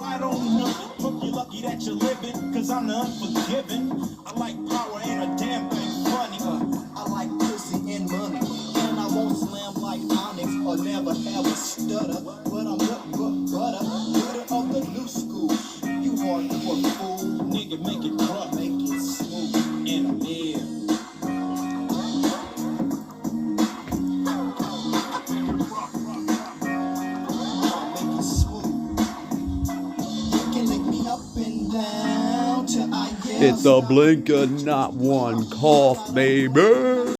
I don't know. Hope you're lucky that you're living, cause I'm the unforgiven. I like power, ain't a damn thing funny. I like pussy and money. And I won't slam like Onyx or never have a stutter. But I'm nothing but butter. Leader of the new school. You hardcore fool. Nigga, make it rough, make it smooth. And I'm here. It's a blinker, not one cough, baby.